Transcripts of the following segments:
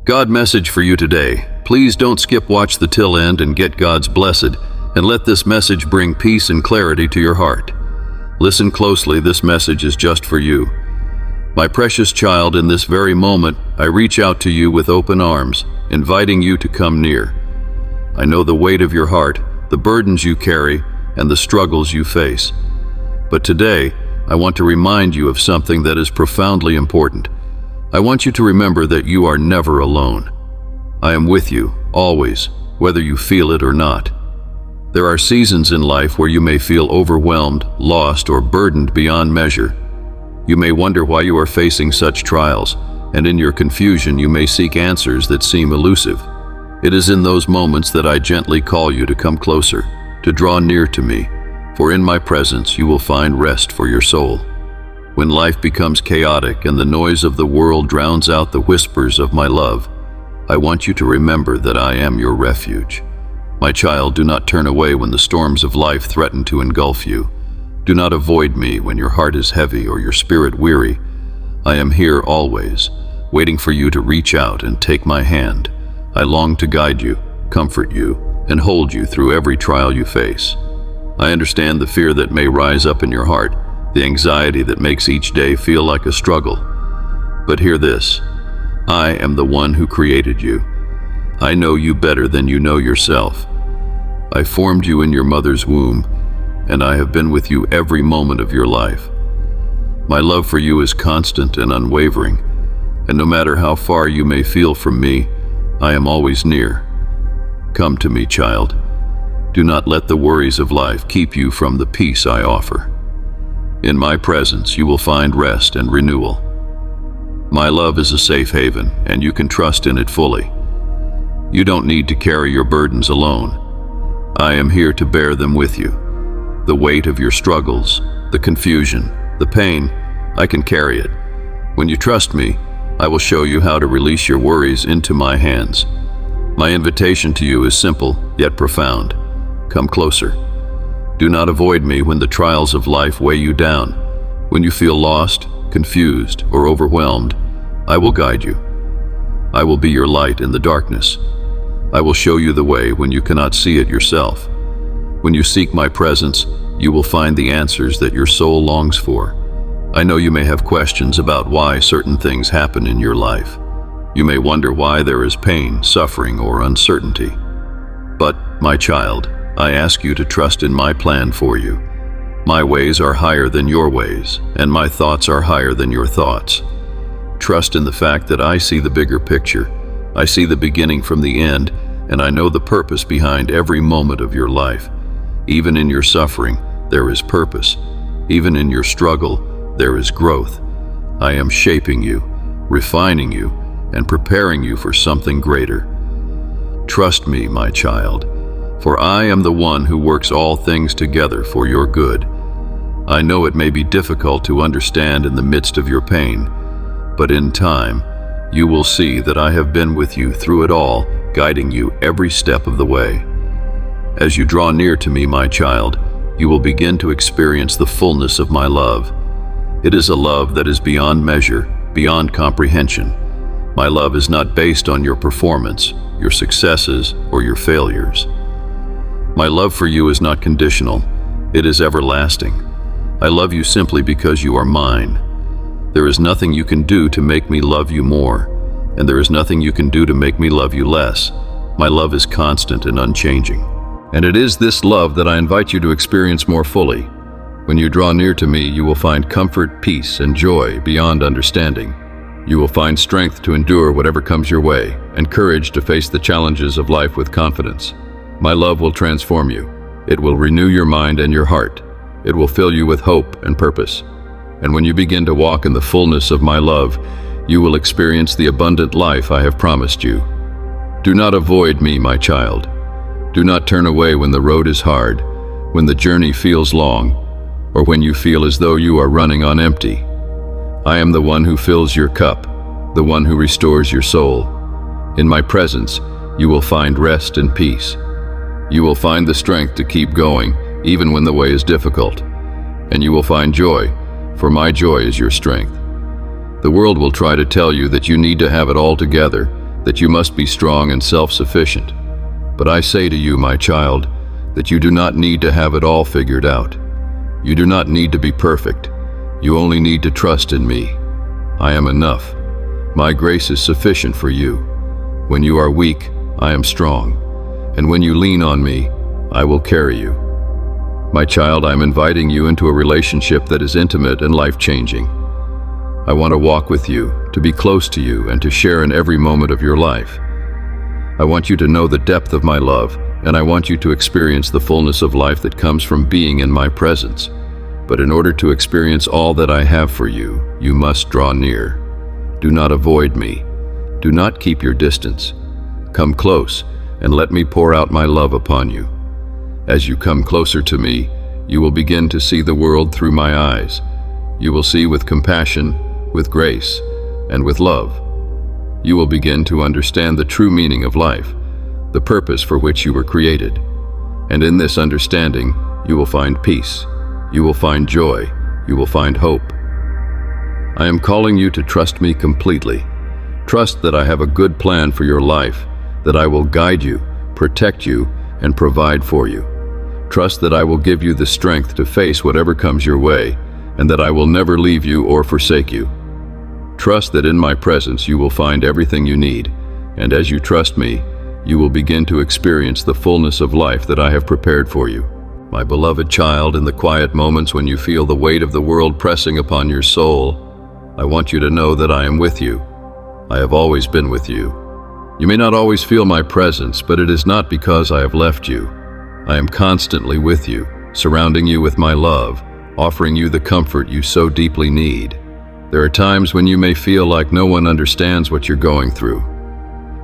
God message for you today. Please don't skip watch the till end and get God's blessed, and let this message bring peace and clarity to your heart. Listen closely, this message is just for you. My precious child, in this very moment, I reach out to you with open arms, inviting you to come near. I know the weight of your heart, the burdens you carry, and the struggles you face. But today, I want to remind you of something that is profoundly important. I want you to remember that you are never alone. I am with you, always, whether you feel it or not. There are seasons in life where you may feel overwhelmed, lost, or burdened beyond measure. You may wonder why you are facing such trials, and in your confusion you may seek answers that seem elusive. It is in those moments that I gently call you to come closer, to draw near to me, for in my presence you will find rest for your soul. When life becomes chaotic and the noise of the world drowns out the whispers of my love, I want you to remember that I am your refuge. My child, do not turn away when the storms of life threaten to engulf you. Do not avoid me when your heart is heavy or your spirit weary. I am here always, waiting for you to reach out and take my hand. I long to guide you, comfort you, and hold you through every trial you face. I understand the fear that may rise up in your heart, the anxiety that makes each day feel like a struggle. But hear this, I am the one who created you. I know you better than you know yourself. I formed you in your mother's womb, and I have been with you every moment of your life. My love for you is constant and unwavering, and no matter how far you may feel from me, I am always near. Come to me, child. Do not let the worries of life keep you from the peace I offer. In my presence, you will find rest and renewal. My love is a safe haven, and you can trust in it fully. You don't need to carry your burdens alone. I am here to bear them with you. The weight of your struggles, the confusion, the pain, I can carry it. When you trust me, I will show you how to release your worries into my hands. My invitation to you is simple, yet profound. Come closer. Do not avoid me when the trials of life weigh you down. When you feel lost, confused, or overwhelmed, I will guide you. I will be your light in the darkness. I will show you the way when you cannot see it yourself. When you seek my presence, you will find the answers that your soul longs for. I know you may have questions about why certain things happen in your life. You may wonder why there is pain, suffering, or uncertainty. But, my child, I ask you to trust in my plan for you. My ways are higher than your ways, and my thoughts are higher than your thoughts. Trust in the fact that I see the bigger picture. I see the beginning from the end, and I know the purpose behind every moment of your life. Even in your suffering, there is purpose. Even in your struggle, there is growth. I am shaping you, refining you, and preparing you for something greater. Trust me, my child, for I am the one who works all things together for your good. I know it may be difficult to understand in the midst of your pain, but in time, you will see that I have been with you through it all, guiding you every step of the way. As you draw near to me, my child, you will begin to experience the fullness of my love. It is a love that is beyond measure, beyond comprehension. My love is not based on your performance, your successes, or your failures. My love for you is not conditional. It is everlasting. I love you simply because you are mine. There is nothing you can do to make me love you more, and there is nothing you can do to make me love you less. My love is constant and unchanging. And it is this love that I invite you to experience more fully. When you draw near to me, you will find comfort, peace, and joy beyond understanding. You will find strength to endure whatever comes your way, and courage to face the challenges of life with confidence. My love will transform you. It will renew your mind and your heart. It will fill you with hope and purpose. And when you begin to walk in the fullness of my love, you will experience the abundant life I have promised you. Do not avoid me, my child. Do not turn away when the road is hard, when the journey feels long, or when you feel as though you are running on empty. I am the one who fills your cup, the one who restores your soul. In my presence, you will find rest and peace. You will find the strength to keep going, even when the way is difficult. And you will find joy, for my joy is your strength. The world will try to tell you that you need to have it all together, that you must be strong and self-sufficient. But I say to you, my child, that you do not need to have it all figured out. You do not need to be perfect. You only need to trust in me. I am enough. My grace is sufficient for you. When you are weak, I am strong. And when you lean on me, I will carry you. My child, I am inviting you into a relationship that is intimate and life-changing. I want to walk with you, to be close to you, and to share in every moment of your life. I want you to know the depth of my love, and I want you to experience the fullness of life that comes from being in my presence. But in order to experience all that I have for you, you must draw near. Do not avoid me. Do not keep your distance. Come close, and let me pour out my love upon you. As you come closer to me, you will begin to see the world through my eyes. You will see with compassion, with grace, and with love. You will begin to understand the true meaning of life, the purpose for which you were created. And in this understanding, you will find peace. You will find joy. You will find hope. I am calling you to trust me completely. Trust that I have a good plan for your life, that I will guide you, protect you, and provide for you. Trust that I will give you the strength to face whatever comes your way, and that I will never leave you or forsake you. Trust that in my presence you will find everything you need, and as you trust me, you will begin to experience the fullness of life that I have prepared for you. My beloved child, in the quiet moments when you feel the weight of the world pressing upon your soul, I want you to know that I am with you. I have always been with you. You may not always feel my presence, but it is not because I have left you. I am constantly with you, surrounding you with my love, offering you the comfort you so deeply need. There are times when you may feel like no one understands what you're going through.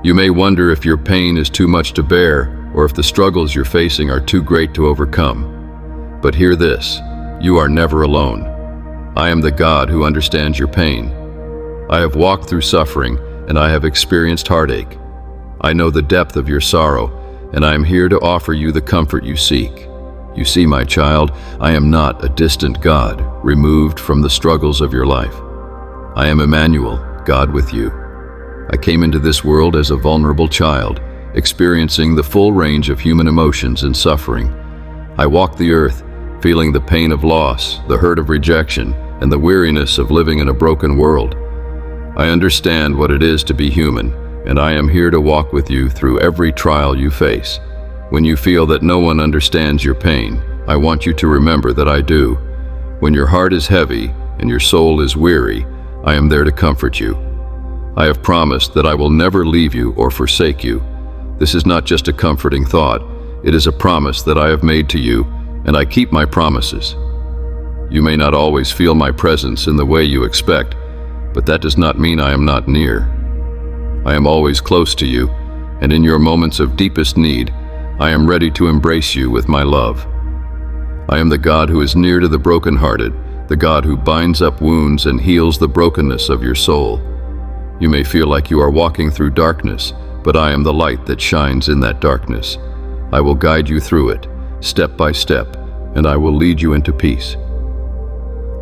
You may wonder if your pain is too much to bear, or if the struggles you're facing are too great to overcome. But hear this, you are never alone. I am the God who understands your pain. I have walked through suffering, and I have experienced heartache. I know the depth of your sorrow, and I am here to offer you the comfort you seek. You see, my child, I am not a distant God, removed from the struggles of your life. I am Emmanuel, God with you. I came into this world as a vulnerable child, experiencing the full range of human emotions and suffering. I walked the earth, feeling the pain of loss, the hurt of rejection, and the weariness of living in a broken world. I understand what it is to be human, and I am here to walk with you through every trial you face. When you feel that no one understands your pain, I want you to remember that I do. When your heart is heavy and your soul is weary, I am there to comfort you. I have promised that I will never leave you or forsake you. This is not just a comforting thought, it is a promise that I have made to you, and I keep my promises. You may not always feel my presence in the way you expect, but that does not mean I am not near. I am always close to you, and in your moments of deepest need, I am ready to embrace you with my love. I am the God who is near to the brokenhearted, the God who binds up wounds and heals the brokenness of your soul. You may feel like you are walking through darkness, but I am the light that shines in that darkness. I will guide you through it, step by step, and I will lead you into peace.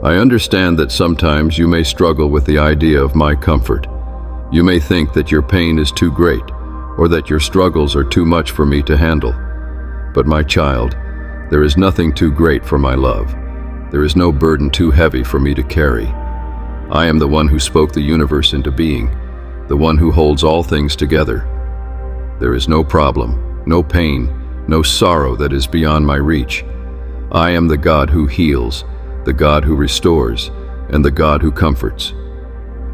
I understand that sometimes you may struggle with the idea of my comfort. You may think that your pain is too great, or that your struggles are too much for me to handle. But my child, there is nothing too great for my love. There is no burden too heavy for me to carry. I am the one who spoke the universe into being, the one who holds all things together. There is no problem, no pain, no sorrow that is beyond my reach. I am the God who heals, the God who restores, and the God who comforts.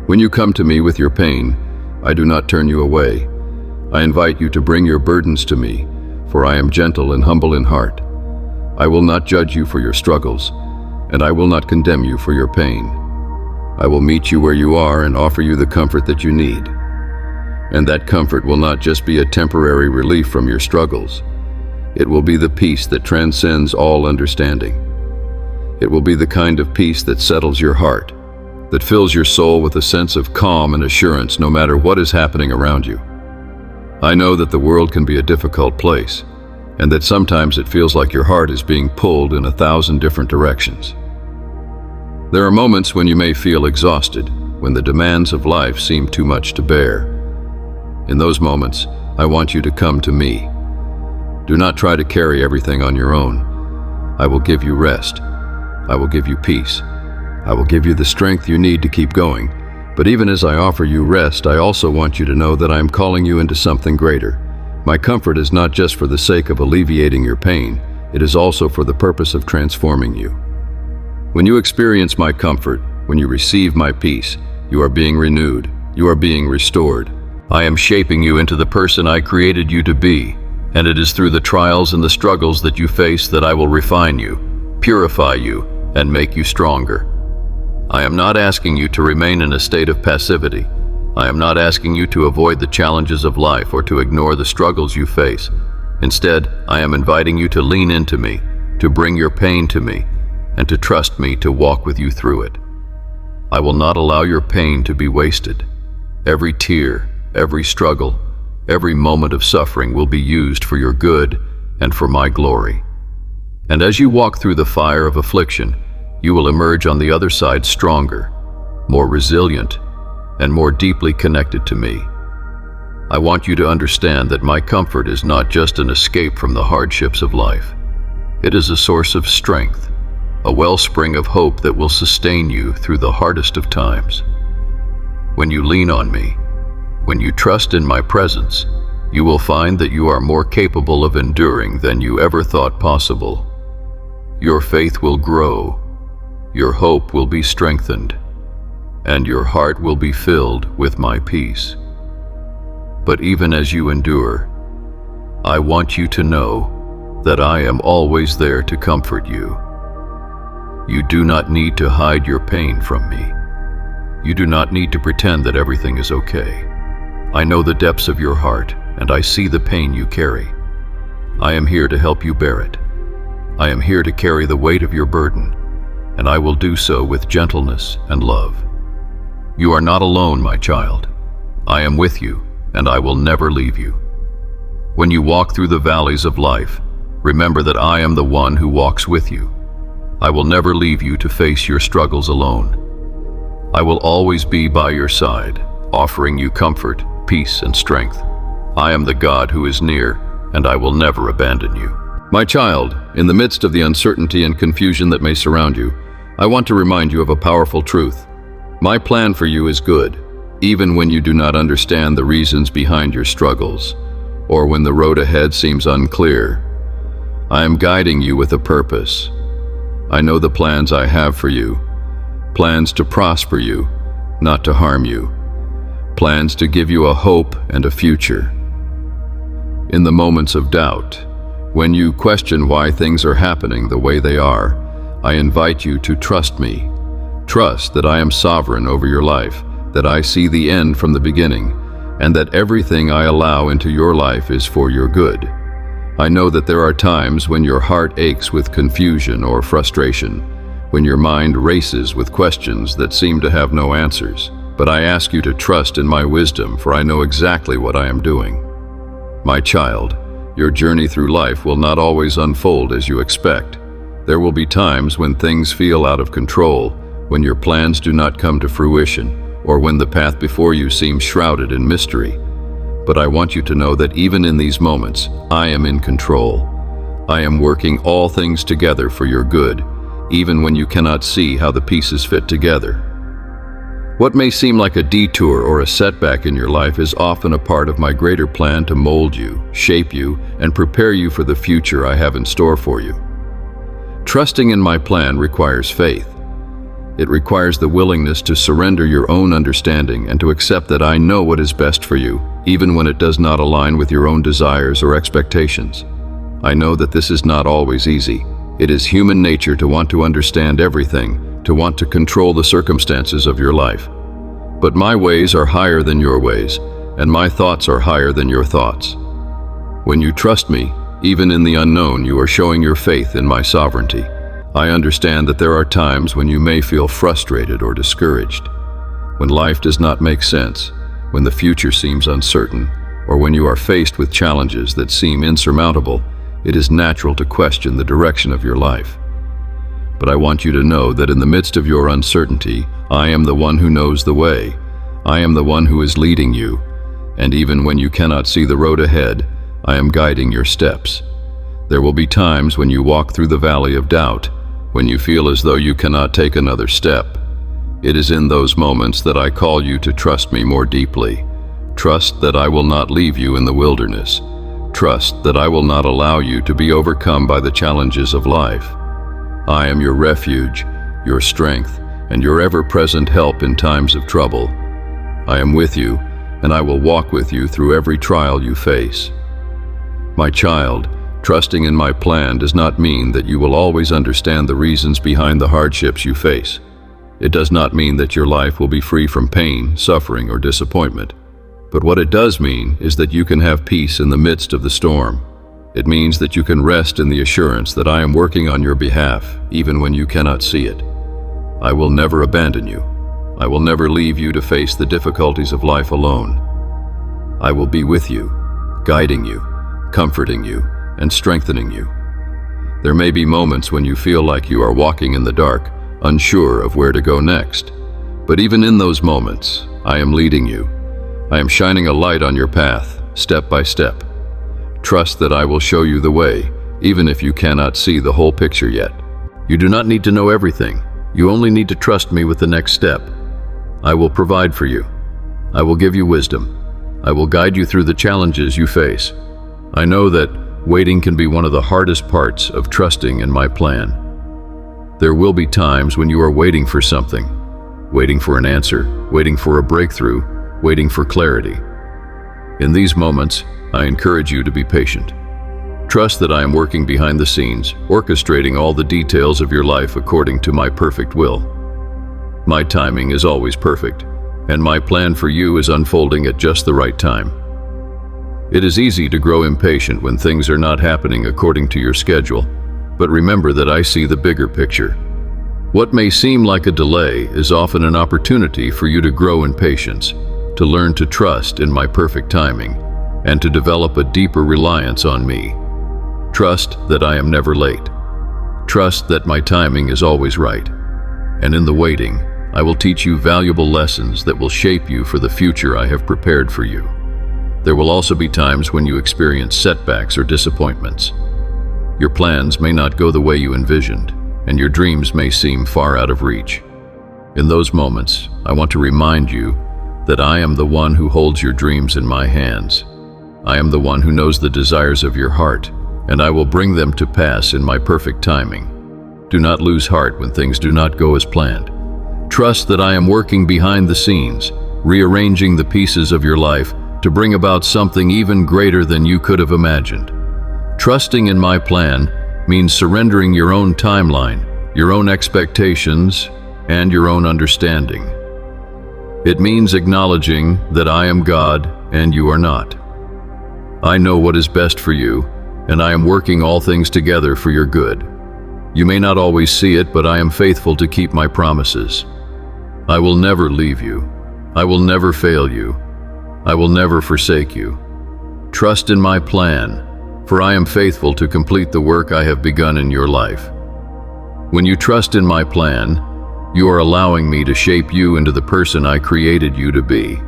When you come to me with your pain, I do not turn you away. I invite you to bring your burdens to me, for I am gentle and humble in heart. I will not judge you for your struggles, and I will not condemn you for your pain. I will meet you where you are and offer you the comfort that you need. And that comfort will not just be a temporary relief from your struggles. It will be the peace that transcends all understanding. It will be the kind of peace that settles your heart, that fills your soul with a sense of calm and assurance no matter what is happening around you. I know that the world can be a difficult place, and that sometimes it feels like your heart is being pulled in 1,000 different directions. There are moments when you may feel exhausted, when the demands of life seem too much to bear. In those moments, I want you to come to me. Do not try to carry everything on your own. I will give you rest. I will give you peace. I will give you the strength you need to keep going. But even as I offer you rest, I also want you to know that I am calling you into something greater. My comfort is not just for the sake of alleviating your pain, it is also for the purpose of transforming you. When you experience my comfort, when you receive my peace, you are being renewed, you are being restored. I am shaping you into the person I created you to be, and it is through the trials and the struggles that you face that I will refine you, purify you, and make you stronger. I am not asking you to remain in a state of passivity. I am not asking you to avoid the challenges of life or to ignore the struggles you face. Instead, I am inviting you to lean into me, to bring your pain to me, and to trust me to walk with you through it. I will not allow your pain to be wasted. Every tear, every struggle, every moment of suffering will be used for your good and for my glory. And as you walk through the fire of affliction, you will emerge on the other side stronger, more resilient, and more deeply connected to me. I want you to understand that my comfort is not just an escape from the hardships of life. It is a source of strength, a wellspring of hope that will sustain you through the hardest of times. When you lean on me, when you trust in my presence, you will find that you are more capable of enduring than you ever thought possible. Your faith will grow, your hope will be strengthened, and your heart will be filled with my peace. But even as you endure, I want you to know that I am always there to comfort you. You do not need to hide your pain from me. You do not need to pretend that everything is okay. I know the depths of your heart, and I see the pain you carry. I am here to help you bear it. I am here to carry the weight of your burden, and I will do so with gentleness and love. You are not alone, my child. I am with you, and I will never leave you. When you walk through the valleys of life, remember that I am the one who walks with you. I will never leave you to face your struggles alone. I will always be by your side, offering you comfort, peace, and strength. I am the God who is near, and I will never abandon you. My child, in the midst of the uncertainty and confusion that may surround you, I want to remind you of a powerful truth. My plan for you is good, even when you do not understand the reasons behind your struggles, or when the road ahead seems unclear. I am guiding you with a purpose. I know the plans I have for you, plans to prosper you, not to harm you, plans to give you a hope and a future. In the moments of doubt, when you question why things are happening the way they are, I invite you to trust me. Trust that I am sovereign over your life, that I see the end from the beginning, and that everything I allow into your life is for your good. I know that there are times when your heart aches with confusion or frustration, when your mind races with questions that seem to have no answers. But I ask you to trust in my wisdom, for I know exactly what I am doing. My child, your journey through life will not always unfold as you expect. There will be times when things feel out of control, when your plans do not come to fruition, or when the path before you seems shrouded in mystery. But I want you to know that even in these moments, I am in control. I am working all things together for your good, even when you cannot see how the pieces fit together. What may seem like a detour or a setback in your life is often a part of my greater plan to mold you, shape you, and prepare you for the future I have in store for you. Trusting in my plan requires faith. It requires the willingness to surrender your own understanding and to accept that I know what is best for you, even when it does not align with your own desires or expectations. I know that this is not always easy. It is human nature to want to understand everything, to want to control the circumstances of your life. But my ways are higher than your ways, and my thoughts are higher than your thoughts. When you trust me, even in the unknown, you are showing your faith in my sovereignty. I understand that there are times when you may feel frustrated or discouraged, when life does not make sense, when the future seems uncertain, or when you are faced with challenges that seem insurmountable. It is natural to question the direction of your life. But I want you to know that in the midst of your uncertainty, I am the one who knows the way. I am the one who is leading you, And even when you cannot see the road ahead, I am guiding your steps. There will be times when you walk through the valley of doubt, when you feel as though you cannot take another step. It is in those moments that I call you to trust me more deeply. Trust that I will not leave you in the wilderness. Trust that I will not allow you to be overcome by the challenges of life. I am your refuge, your strength, and your ever-present help in times of trouble. I am with you, and I will walk with you through every trial you face. My child, trusting in my plan does not mean that you will always understand the reasons behind the hardships you face. It does not mean that your life will be free from pain, suffering, or disappointment. But what it does mean is that you can have peace in the midst of the storm. It means that you can rest in the assurance that I am working on your behalf, even when you cannot see it. I will never abandon you. I will never leave you to face the difficulties of life alone. I will be with you, guiding you, comforting you, and strengthening you. There may be moments when you feel like you are walking in the dark, unsure of where to go next. But even in those moments, I am leading you. I am shining a light on your path, step by step. Trust that I will show you the way, even if you cannot see the whole picture yet. You do not need to know everything. You only need to trust me with the next step. I will provide for you. I will give you wisdom. I will guide you through the challenges you face. I know that waiting can be one of the hardest parts of trusting in my plan. There will be times when you are waiting for something, waiting for an answer, waiting for a breakthrough, waiting for clarity. In these moments, I encourage you to be patient. Trust that I am working behind the scenes, orchestrating all the details of your life according to my perfect will. My timing is always perfect, and my plan for you is unfolding at just the right time. It is easy to grow impatient when things are not happening according to your schedule, but remember that I see the bigger picture. What may seem like a delay is often an opportunity for you to grow in patience, to learn to trust in my perfect timing, and to develop a deeper reliance on me. Trust that I am never late. Trust that my timing is always right. And in the waiting, I will teach you valuable lessons that will shape you for the future I have prepared for you. There will also be times when you experience setbacks or disappointments. Your plans may not go the way you envisioned, and your dreams may seem far out of reach. In those moments, I want to remind you that I am the one who holds your dreams in my hands. I am the one who knows the desires of your heart, and I will bring them to pass in my perfect timing. Do not lose heart when things do not go as planned. Trust that I am working behind the scenes, rearranging the pieces of your life to bring about something even greater than you could have imagined. Trusting in my plan means surrendering your own timeline, your own expectations, and your own understanding. It means acknowledging that I am God and you are not. I know what is best for you, and I am working all things together for your good. You may not always see it, but I am faithful to keep my promises. I will never leave you. I will never fail you. I will never forsake you. Trust in my plan, for I am faithful to complete the work I have begun in your life. When you trust in my plan, you are allowing me to shape you into the person I created you to be.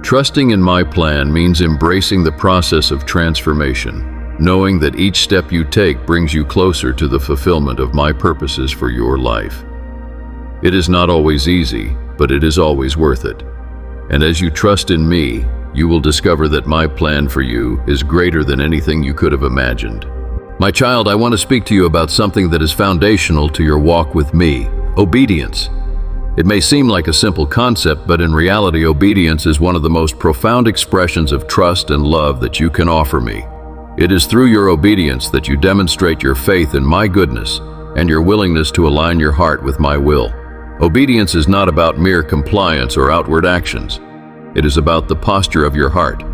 Trusting in my plan means embracing the process of transformation, knowing that each step you take brings you closer to the fulfillment of my purposes for your life. It is not always easy, but it is always worth it. And as you trust in me, you will discover that my plan for you is greater than anything you could have imagined. My child, I want to speak to you about something that is foundational to your walk with me: obedience. It may seem like a simple concept, but in reality, obedience is one of the most profound expressions of trust and love that you can offer me. It is through your obedience that you demonstrate your faith in my goodness and your willingness to align your heart with my will. Obedience is not about mere compliance or outward actions. It is about the posture of your heart.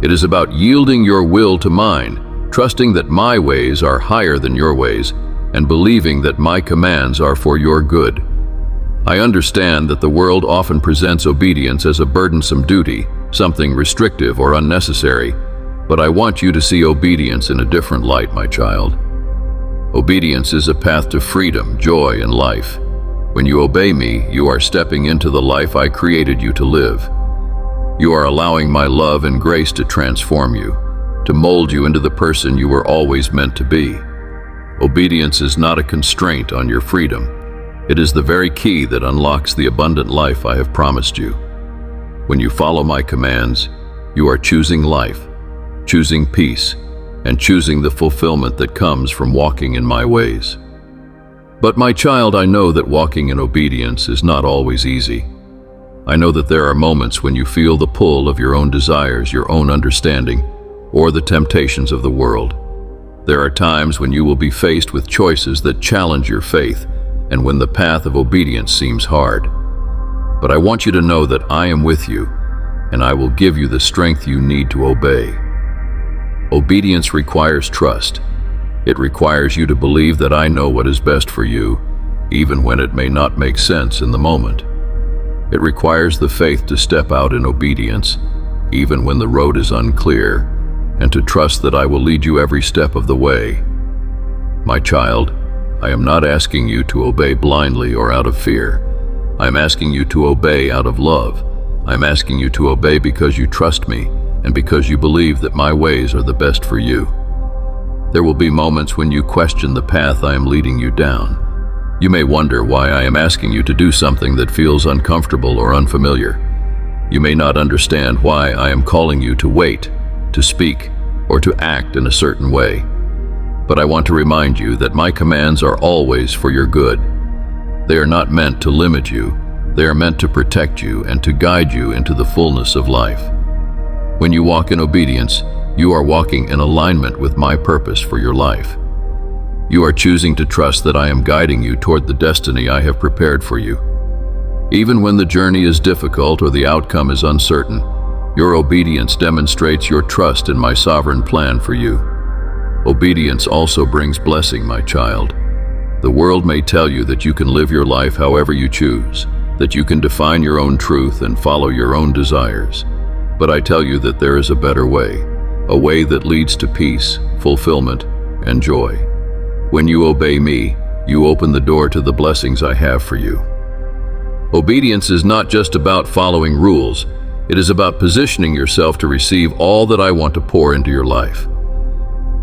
It is about yielding your will to mine, trusting that my ways are higher than your ways, and believing that my commands are for your good. I understand that the world often presents obedience as a burdensome duty, something restrictive or unnecessary, but I want you to see obedience in a different light, my child. Obedience is a path to freedom, joy, and life. When you obey me, you are stepping into the life I created you to live. You are allowing my love and grace to transform you, to mold you into the person you were always meant to be. Obedience is not a constraint on your freedom. It is the very key that unlocks the abundant life I have promised you. When you follow my commands, you are choosing life, choosing peace, and choosing the fulfillment that comes from walking in my ways. But my child, I know that walking in obedience is not always easy. I know that there are moments when you feel the pull of your own desires, your own understanding, or the temptations of the world. There are times when you will be faced with choices that challenge your faith, and when the path of obedience seems hard. But I want you to know that I am with you, and I will give you the strength you need to obey. Obedience requires trust. It requires you to believe that I know what is best for you, even when it may not make sense in the moment. It requires the faith to step out in obedience, even when the road is unclear, and to trust that I will lead you every step of the way. My child, I am not asking you to obey blindly or out of fear. I am asking you to obey out of love. I am asking you to obey because you trust me and because you believe that my ways are the best for you. There will be moments when you question the path I am leading you down. You may wonder why I am asking you to do something that feels uncomfortable or unfamiliar. You may not understand why I am calling you to wait, to speak, or to act in a certain way. But I want to remind you that my commands are always for your good. They are not meant to limit you. They are meant to protect you and to guide you into the fullness of life. When you walk in obedience, you are walking in alignment with my purpose for your life. You are choosing to trust that I am guiding you toward the destiny I have prepared for you. Even when the journey is difficult or the outcome is uncertain, your obedience demonstrates your trust in my sovereign plan for you. Obedience also brings blessing, my child. The world may tell you that you can live your life however you choose, that you can define your own truth and follow your own desires. But I tell you that there is a better way, a way that leads to peace, fulfillment, and joy. When you obey me, you open the door to the blessings I have for you. Obedience is not just about following rules. It is about positioning yourself to receive all that I want to pour into your life.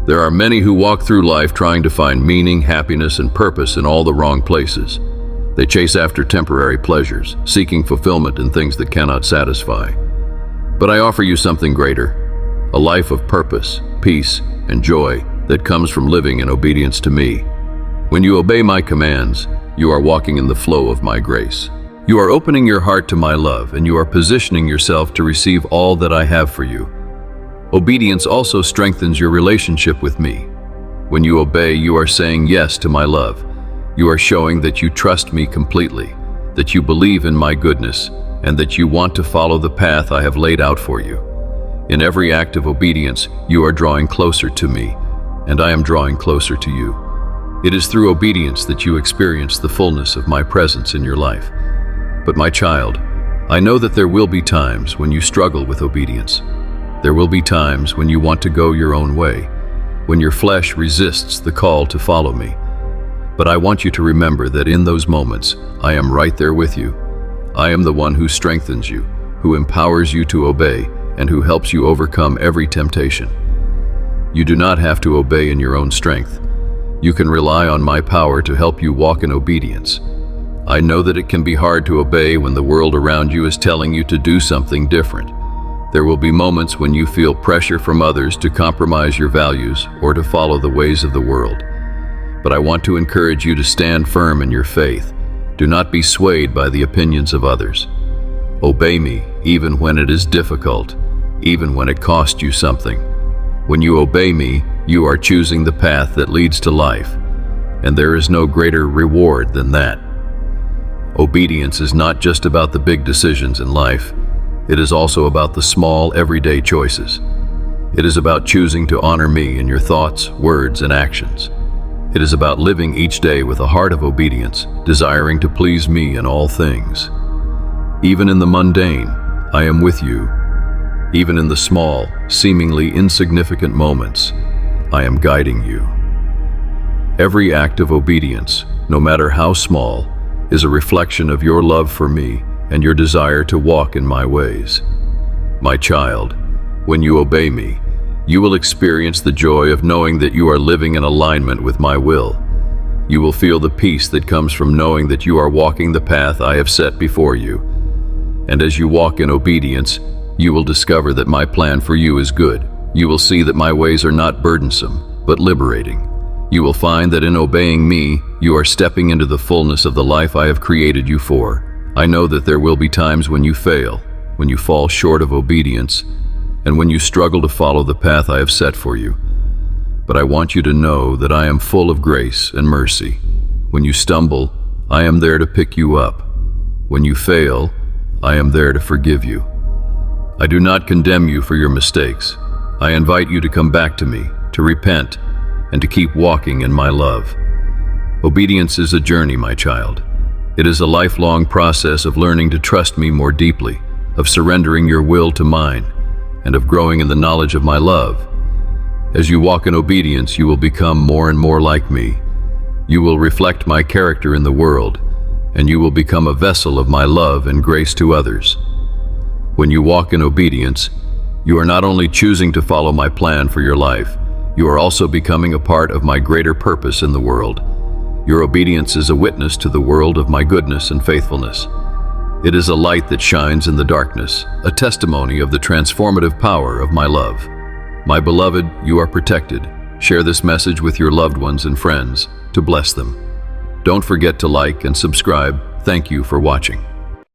There are many who walk through life trying to find meaning, happiness, and purpose in all the wrong places. They chase after temporary pleasures, seeking fulfillment in things that cannot satisfy. But I offer you something greater, a life of purpose, peace, and joy that comes from living in obedience to me. When you obey my commands, you are walking in the flow of my grace. You are opening your heart to my love, and you are positioning yourself to receive all that I have for you. Obedience also strengthens your relationship with me. When you obey, you are saying yes to my love. You are showing that you trust me completely, that you believe in my goodness, and that you want to follow the path I have laid out for you. In every act of obedience, you are drawing closer to me, and I am drawing closer to you. It is through obedience that you experience the fullness of my presence in your life. But my child, I know that there will be times when you struggle with obedience. There will be times when you want to go your own way, when your flesh resists the call to follow me. But I want you to remember that in those moments, I am right there with you. I am the one who strengthens you, who empowers you to obey, and who helps you overcome every temptation. You do not have to obey in your own strength. You can rely on my power to help you walk in obedience. I know that it can be hard to obey when the world around you is telling you to do something different. There will be moments when you feel pressure from others to compromise your values or to follow the ways of the world. But I want to encourage you to stand firm in your faith. Do not be swayed by the opinions of others. Obey me even when it is difficult, even when it costs you something. When you obey me, you are choosing the path that leads to life, and there is no greater reward than that. Obedience is not just about the big decisions in life. It is also about the small, everyday choices. It is about choosing to honor me in your thoughts, words, and actions. It is about living each day with a heart of obedience, desiring to please me in all things. Even in the mundane, I am with you. Even in the small, seemingly insignificant moments, I am guiding you. Every act of obedience, no matter how small, is a reflection of your love for me and your desire to walk in my ways. My child, when you obey me, you will experience the joy of knowing that you are living in alignment with my will. You will feel the peace that comes from knowing that you are walking the path I have set before you. And as you walk in obedience, you will discover that my plan for you is good. You will see that my ways are not burdensome, but liberating. You will find that in obeying me, you are stepping into the fullness of the life I have created you for. I know that there will be times when you fail, when you fall short of obedience, and when you struggle to follow the path I have set for you. But I want you to know that I am full of grace and mercy. When you stumble, I am there to pick you up. When you fail, I am there to forgive you. I do not condemn you for your mistakes. I invite you to come back to me, to repent, and to keep walking in my love. Obedience is a journey, my child. It is a lifelong process of learning to trust me more deeply, of surrendering your will to mine, and of growing in the knowledge of my love. As you walk in obedience, you will become more and more like me. You will reflect my character in the world, and you will become a vessel of my love and grace to others. When you walk in obedience, you are not only choosing to follow my plan for your life, you are also becoming a part of my greater purpose in the world. Your obedience is a witness to the world of my goodness and faithfulness. It is a light that shines in the darkness, a testimony of the transformative power of my love. My beloved, you are protected. Share this message with your loved ones and friends to bless them. Don't forget to like and subscribe. Thank you for watching.